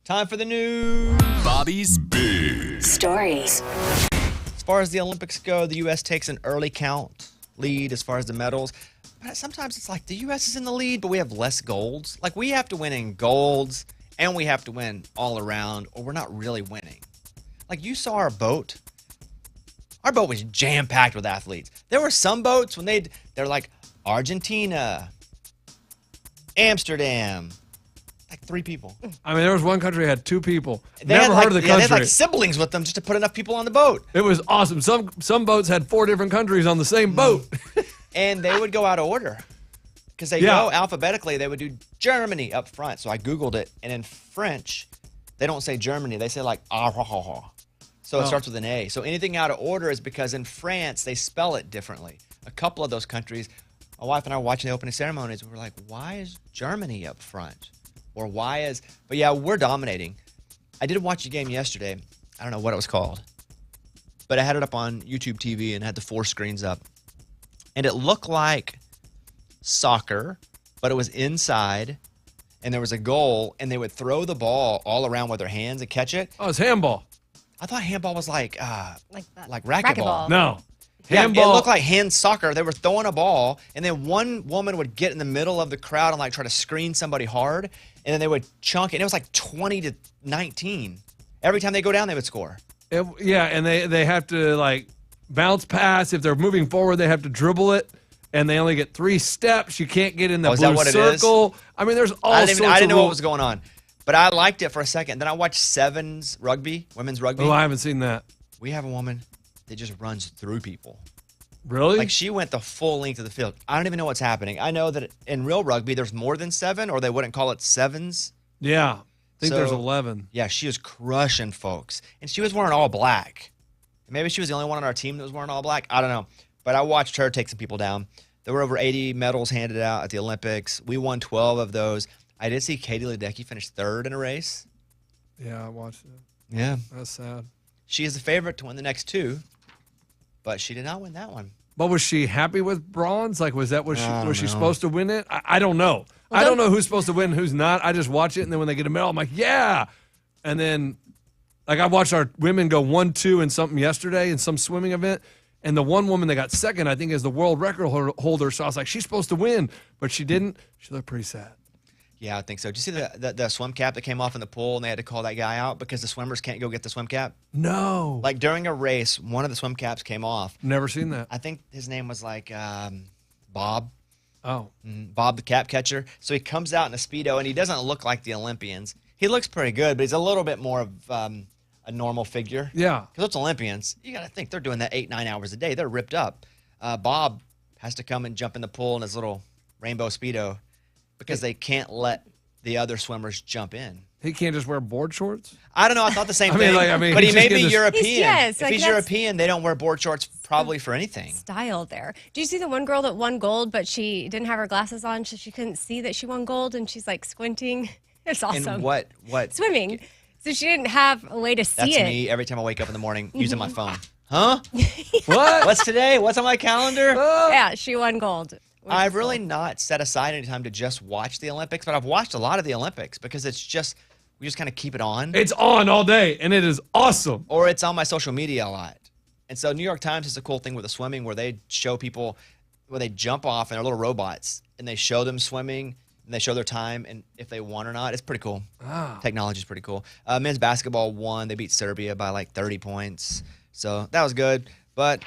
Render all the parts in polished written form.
Time for the news. Bobby's Big Stories. As far as the Olympics go, the U.S. takes an early count lead as far as the medals. But sometimes it's like the U.S. is in the lead, but we have less golds. Like, we have to win in golds, and we have to win all around, or we're not really winning. Like, you saw our boat. Our boat was jam-packed with athletes. There were some boats when they're like Argentina, Amsterdam, like 3 people. I mean, there was one country that had 2 people. They Never heard of the country. They had like siblings with them just to put enough people on the boat. It was awesome. Some boats had 4 different countries on the same boat. And they would go out of order because they go alphabetically. They would do Germany up front. So I Googled it. And in French, they don't say Germany. They say like, ah, ha, ha, ha. So it starts with an A. So anything out of order is because in France, they spell it differently. A couple of those countries, my wife and I were watching the opening ceremonies. We were like, why is Germany up front? Or but yeah, we're dominating. I did watch a game yesterday. I don't know what it was called. But I had it up on YouTube TV and had the 4 screens up. And it looked like soccer, but it was inside. And there was a goal. And they would throw the ball all around with their hands and catch it. Oh, it's handball. I thought handball was like racquetball. No. Handball. Yeah, it looked like hand soccer. They were throwing a ball, and then one woman would get in the middle of the crowd and like try to screen somebody hard, and then they would chunk it. And it was like 20-19. Every time they go down, they would score. And they have to like bounce pass. If they're moving forward, they have to dribble it, and they only get 3 steps. You can't get in the blue circle. I mean, there's all sorts of rules. I didn't know what was going on. But I liked it for a second. Then I watched Sevens rugby, women's rugby. Oh, I haven't seen that. We have a woman that just runs through people. Really? Like, she went the full length of the field. I don't even know what's happening. I know that in real rugby, there's more than 7, or they wouldn't call it sevens. Yeah. I think there's 11. Yeah, she was crushing folks. And she was wearing all black. Maybe she was the only one on our team that was wearing all black. I don't know. But I watched her take some people down. There were over 80 medals handed out at the Olympics. We won 12 of those. I did see Katie Ledecky finish 3rd in a race. Yeah, I watched it. Yeah. That's sad. She is the favorite to win the next 2, but she did not win that one. But was she happy with bronze? Like, was she supposed to win it? I don't know. Well, I don't know who's supposed to win and who's not. I just watch it, and then when they get a medal, I'm like, yeah. And then, like, I watched our women go 1-2 in something yesterday in some swimming event, and the one woman that got second, I think, is the world record holder. So I was like, she's supposed to win, but she didn't. She looked pretty sad. Yeah, I think so. Did you see the swim cap that came off in the pool, and they had to call that guy out because the swimmers can't go get the swim cap? No. Like, during a race, one of the swim caps came off. Never seen that. I think his name was like Bob. Oh. Bob the cap catcher. So he comes out in a Speedo, and he doesn't look like the Olympians. He looks pretty good, but he's a little bit more of a normal figure. Yeah. Because it's Olympians. You got to think they're doing that 8-9 hours a day. They're ripped up. Bob has to come and jump in the pool in his little rainbow Speedo because they can't let the other swimmers jump in. He can't just wear board shorts? I don't know. I thought the same thing. But he may be European. If he's European, they don't wear board shorts probably for anything. Style there. Do you see the one girl that won gold, but she didn't have her glasses on, so she couldn't see that she won gold, and she's like squinting? It's awesome. And what? Swimming. So she didn't have a way to see it. That's me every time I wake up in the morning using my phone. Huh? What? What's today? What's on my calendar? Yeah, she won gold. I've really not set aside any time to just watch the Olympics, but I've watched a lot of the Olympics because we just kind of keep it on. It's on all day, and it is awesome. Or it's on my social media a lot. And so New York Times is a cool thing with the swimming where they show people where they jump off and they're little robots, and they show them swimming, and they show their time and if they won or not. It's pretty cool. Technology is pretty cool. Men's basketball won. They beat Serbia by like 30 points. So that was good. But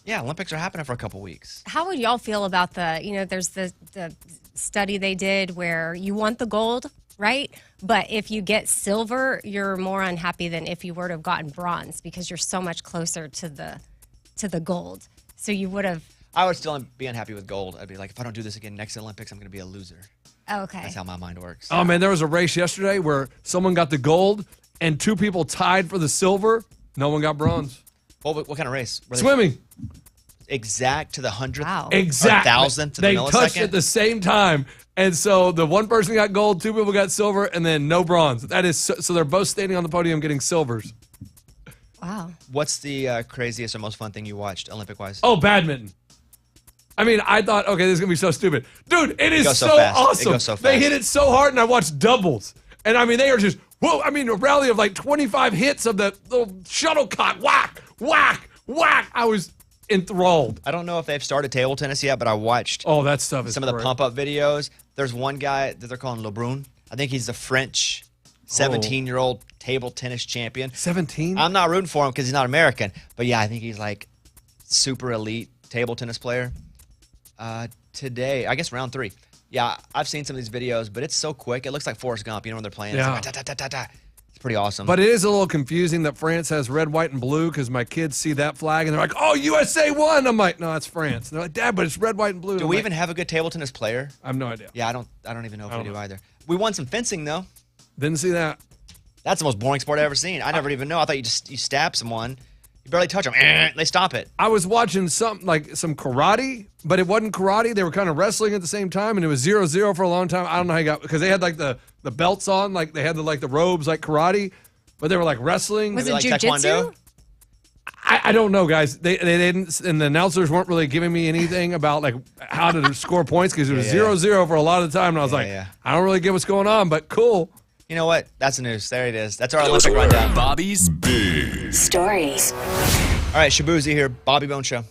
yeah, Olympics are happening for a couple weeks. How would y'all feel about there's the study they did where you want the gold, right? But if you get silver, you're more unhappy than if you were to have gotten bronze because you're so much closer to the gold. So you would have. I would still be unhappy with gold. I'd be like, if I don't do this again next Olympics, I'm going to be a loser. Oh, okay. That's how my mind works. Oh, man, there was a race yesterday where someone got the gold and 2 people tied for the silver. No one got bronze. What kind of race? Swimming. Exact to the 100th? Wow. Exact. Or 1,000th to the millisecond? They touched at the same time. And so the one person got gold, 2 people got silver, and then no bronze. That is so they're both standing on the podium getting silvers. Wow. What's the craziest or most fun thing you watched Olympic-wise? Oh, badminton. I mean, I thought, okay, this is going to be so stupid. Dude, it is so fast. awesome. It goes so fast. They hit it so hard, and I watched doubles. And, I mean, they are just whoa, I mean, a rally of like 25 hits of the little shuttlecock. Whack, whack, whack. I was enthralled. I don't know if they've started table tennis yet, but I watched That stuff is some of the pump-up videos. There's one guy that they're calling LeBrun. I think he's the French 17-year-old table tennis champion. 17? I'm not rooting for him because he's not American. But, yeah, I think he's like super elite table tennis player. Today, I guess round 3. Yeah, I've seen some of these videos, but it's so quick. It looks like Forrest Gump. You know when they're playing? Yeah. It's like, da, da, da, da, da. It's pretty awesome. But it is a little confusing that France has red, white, and blue because my kids see that flag and they're like, oh, USA won. I'm like, no, that's France. And they're like, Dad, but it's red, white, and blue. Do we even have a good table tennis player? I have no idea. Yeah, I don't even know if we do either. We won some fencing, though. Didn't see that. That's the most boring sport I've ever seen. I never even know. I thought you stab someone, you barely touch them, they stop it. I was watching some karate, but it wasn't karate. They were kind of wrestling at the same time, and it was 0-0 for a long time. I don't know how you got, because they had like the belts on, like they had the robes like karate, but they were like wrestling. Was it like jujitsu? taekwondo? I don't know, guys. They didn't, and the announcers weren't really giving me anything about like how to score points because it was 0-0 for a lot of the time, and I was I don't really get what's going on, but cool. You know what? That's the news. There it is. That's our Olympic rundown. Bobby's Big Stories. All right, Shabuzi here, Bobby Bone Show.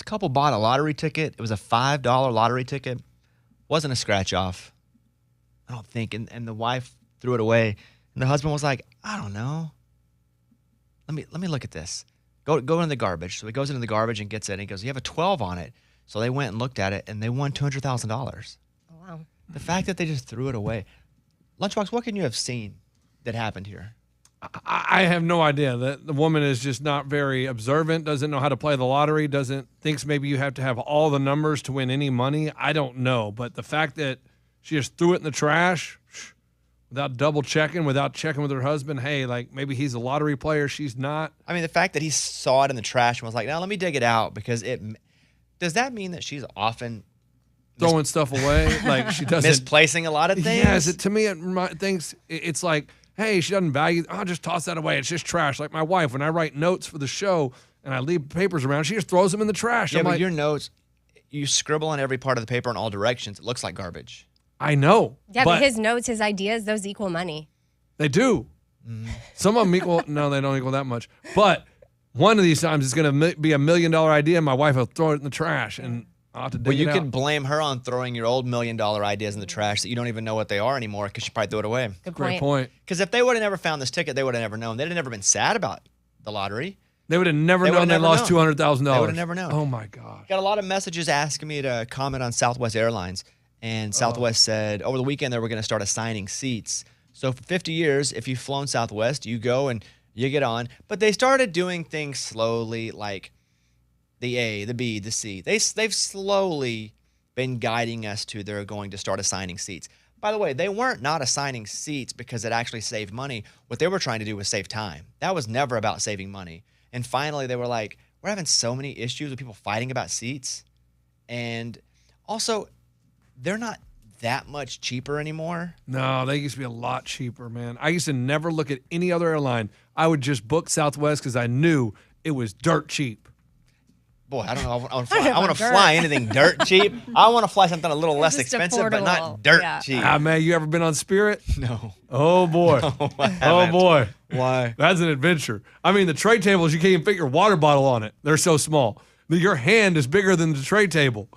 couple bought a lottery ticket. It was a $5 lottery ticket. Wasn't a scratch off, I don't think. And the wife threw it away. And the husband was like, I don't know. Let me look at this. Go in the garbage. So he goes into the garbage and gets it. And he goes, you have a 12 on it. So they went and looked at it, and they won $200,000. Oh, wow. The fact that they just threw it away. Lunchbox, what can you have seen that happened here? I have no idea. The woman is just not very observant, doesn't know how to play the lottery, thinks maybe you have to have all the numbers to win any money. I don't know. But the fact that she just threw it in the trash without double checking, without checking with her husband, hey, like maybe he's a lottery player, she's not. I mean, the fact that he saw it in the trash and was like, now let me dig it out, because does that mean that she's often throwing stuff away? Like she doesn't. Misplacing a lot of things? Yes, to me, it's like, hey, she doesn't value, I'll just toss that away. It's just trash. Like my wife, when I write notes for the show and I leave papers around, she just throws them in the trash. Yeah, I'm but like, your notes, you scribble on every part of the paper in all directions. It looks like garbage. I know. Yeah, but his notes, his ideas, those equal money. They do. Some of them equal, no, they don't equal that much. But one of these times it's going to be $1 million idea and my wife will throw it in the trash and I'll have to dig Well, you it out. can blame her on throwing your old $1 million ideas in the trash that you don't even know what they are anymore, because she probably threw it away. Good Great point. Because if they would have never found this ticket, they would have never known. They'd have never been sad about the lottery. They would have never known they lost $200,000. They would have never known. Oh, my gosh. Got a lot of messages asking me to comment on Southwest Airlines. And Southwest said over the weekend they were going to start assigning seats. So for 50 years, if you've flown Southwest, you go and you get on. But they started doing things slowly, like the A, the B, the C. They've slowly been guiding us to they're going to start assigning seats. By the way, they weren't not assigning seats because it actually saved money. What they were trying to do was save time. That was never about saving money. And finally, they were like, we're having so many issues with people fighting about seats. And also, they're not that much cheaper anymore. No, they used to be a lot cheaper, man. I used to never look at any other airline. I would just book Southwest because I knew it was dirt cheap. Boy, I don't know. I want to fly anything dirt cheap. I want to fly something a little less expensive, but not dirt cheap. Ah, man, you ever been on Spirit? No. Oh, boy. No, oh, boy. Why? That's an adventure. I mean, the tray tables, you can't even fit your water bottle on it. They're so small. Your hand is bigger than the tray table.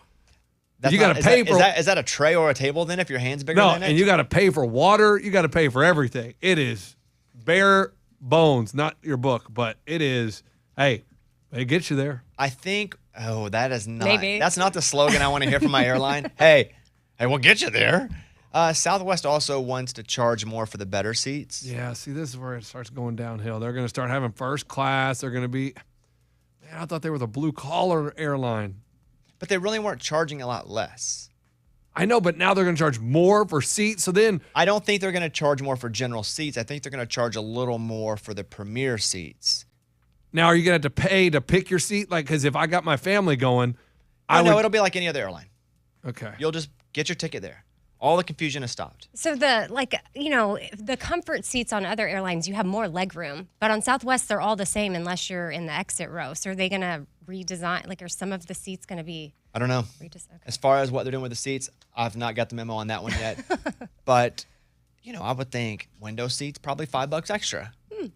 You got to pay for. Is that a tray or a table then? If your hand's bigger than it, and you got to pay for water. You got to pay for everything. It is bare bones, not your book, but it is. Hey, it gets you there. I think. Oh, that is not. Maybe. That's not the slogan I want to hear from my airline. Hey, we'll get you there. Southwest also wants to charge more for the better seats. Yeah. See, this is where it starts going downhill. They're going to start having first class. They're going to be. Man, I thought they were the blue collar airline. But they really weren't charging a lot less. I know, but now they're going to charge more for seats. So then I don't think they're going to charge more for general seats. I think they're going to charge a little more for the premier seats. Now, are you going to have to pay to pick your seat? Like, because if I got my family going, No, it'll be like any other airline. Okay. You'll just get your ticket there. All the confusion has stopped. So the comfort seats on other airlines, you have more leg room. But on Southwest, they're all the same unless you're in the exit row. So are they going to redesign? Like, are some of the seats going to be? I don't know. Okay. As far as what they're doing with the seats, I've not got the memo on that one yet. But, I would think window seats, probably $5 extra.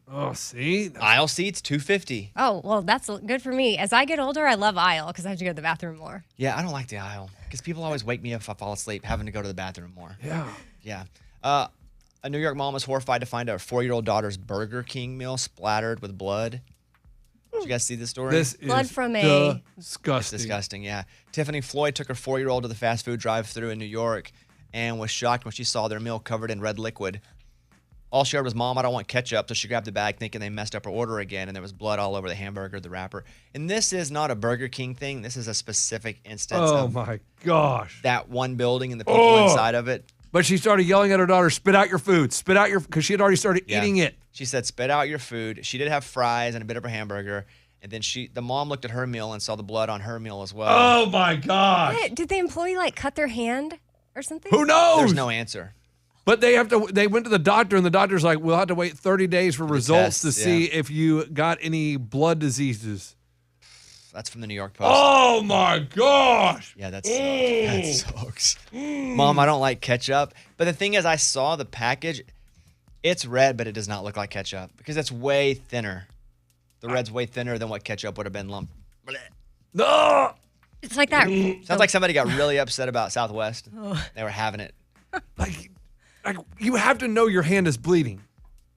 Oh, see? Aisle seats, $2.50. Oh, well, that's good for me. As I get older, I love aisle because I have to go to the bathroom more. Yeah, I don't like the aisle because people always wake me up if I fall asleep having to go to the bathroom more. Yeah. Yeah. A New York mom was horrified to find her 4-year-old daughter's Burger King meal splattered with blood. Did you guys see this story? This Blood is from a- disgusting. It's disgusting, yeah. Tiffany Floyd took her 4-year-old to the fast food drive-thru in New York and was shocked when she saw their meal covered in red liquid. All she heard was, "Mom, I don't want ketchup." So she grabbed the bag thinking they messed up her order again, and there was blood all over the hamburger, the wrapper. And this is not a Burger King thing. This is a specific instance Oh, of my gosh. that one building and the people inside of it. But she started yelling at her daughter, spit out your food. Spit out your, because she had already started eating it. She said, "Spit out your food." She did have fries and a bit of a hamburger. And then the mom looked at her meal and saw the blood on her meal as well. Oh, my gosh. What? Did the employee cut their hand or something? Who knows? There's no answer. But they went to the doctor, and the doctor's like, we'll have to wait 30 days for results to see if you got any blood diseases. That's from the New York Post. Oh, my gosh. Yeah, that sucks. Mom, I don't like ketchup. But the thing is, I saw the package. It's red, but it does not look like ketchup because it's way thinner. The red's way thinner than what ketchup would have been lumped. No. It's like that. Sounds like somebody got really upset about Southwest. They were having it. Like you have to know your hand is bleeding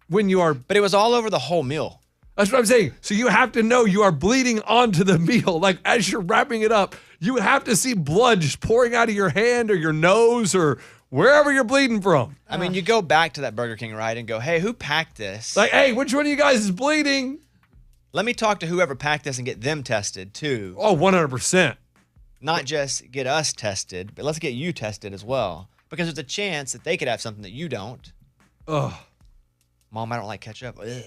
when you are. But it was all over the whole meal. That's what I'm saying. So you have to know you are bleeding onto the meal. Like as you're wrapping it up, you have to see blood just pouring out of your hand or your nose or wherever you're bleeding from. I mean, you go back to that Burger King, right, and go, hey, who packed this? Like, hey, which one of you guys is bleeding? Let me talk to whoever packed this and get them tested, too. Oh, 100%. Not just get us tested, but let's get you tested as well. Because there's a chance that they could have something that you don't. Ugh. Mom, I don't like ketchup. Ugh.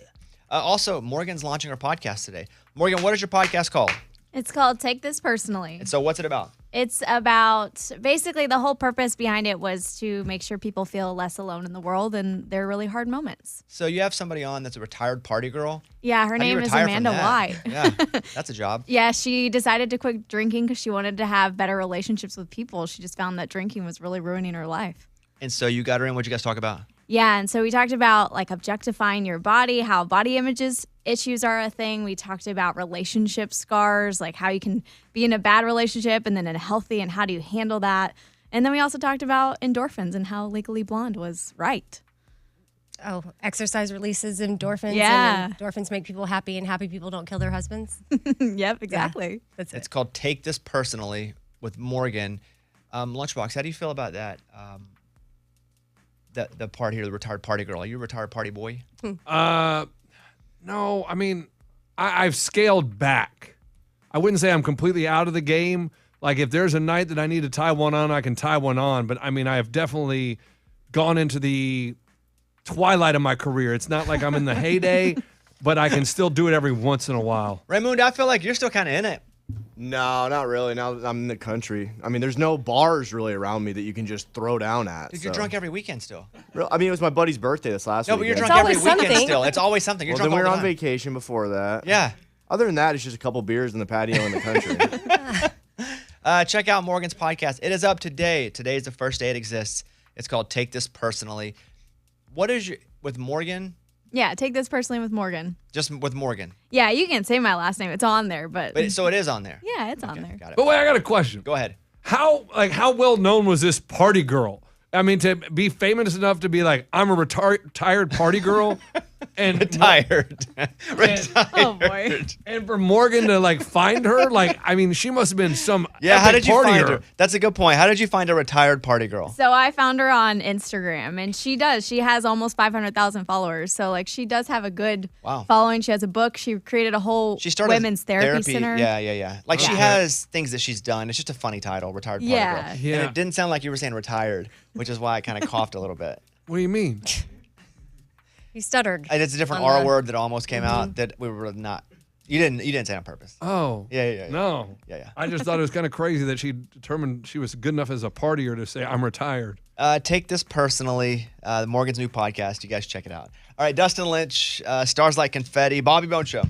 Also, Morgan's launching her podcast today. Morgan, what is your podcast called? It's called Take This Personally. And so what's it about? It's about, basically the whole purpose behind it was to make sure people feel less alone in the world and their really hard moments. So you have somebody on that's a retired party girl? Yeah, her How do you name is retire from Amanda that? White. Yeah, that's a job. Yeah, she decided to quit drinking because she wanted to have better relationships with people. She just found that drinking was really ruining her life. And so you got her in. What'd you guys talk about? Yeah, and so we talked about like objectifying your body, how body images issues are a thing. We talked about relationship scars, like how you can be in a bad relationship and then in a healthy, and how do you handle that. And then we also talked about endorphins and how Legally Blonde was right. Oh, exercise releases endorphins. Yeah. And endorphins make people happy, and happy people don't kill their husbands. Yep, exactly. That's It's it. called Take This Personally with Morgan. Lunchbox, how do you feel about that? The part here, the retired party girl. Are you a retired party boy? No, I mean, I've scaled back. I wouldn't say I'm completely out of the game. Like if there's a night that I need to tie one on, I can tie one on. But I mean, I have definitely gone into the twilight of my career. It's not like I'm in the heyday, but I can still do it every once in a while. Raymond, I feel like you're still kind of in it. No, not really. Now that I'm in the country. I mean, there's no bars really around me that you can just throw down at. You're drunk every weekend still. I mean, it was my buddy's birthday this last No, week. but you're It's drunk every always weekend something. still. It's always something. You're Well, then drunk we were all on the time. vacation before that. Yeah. Other than that, it's just a couple beers in the patio in the country. Check out Morgan's podcast. It is up today. Today is the first day it exists. It's called Take This Personally. What is your, with Morgan? Yeah, Take This Personally with Morgan. Just with Morgan. Yeah, you can say my last name. It's on there, but So it is on there. yeah, it's on there. Got it. But wait, I got a question. Go ahead. How well known was this party girl? I mean, to be famous enough to be like, I'm a retired party girl, and Retired. Oh boy. and for Morgan to like find her, like, I mean, she must have been some Yeah, how epic did you find partier. her? That's a good point. How did you find a retired party girl? So I found her on Instagram, and she has almost 500,000 followers. So like she does have a good Wow. following. She has a book. She created a whole She started women's therapy center. Yeah. Like she has things that she's done. It's just a funny title, retired party Yeah. girl. Yeah. And it didn't sound like you were saying retired, which is why I kind of coughed a little bit. What do you mean? You stuttered. And it's a different On R the- word that almost came out that we were not. You didn't say it on purpose. Oh. Yeah. No. Yeah. I just thought it was kind of crazy that she determined she was good enough as a partier to say, I'm retired. Take This Personally, Morgan's new podcast. You guys check it out. All right, Dustin Lynch, Stars Like Confetti, Bobby Bone Show.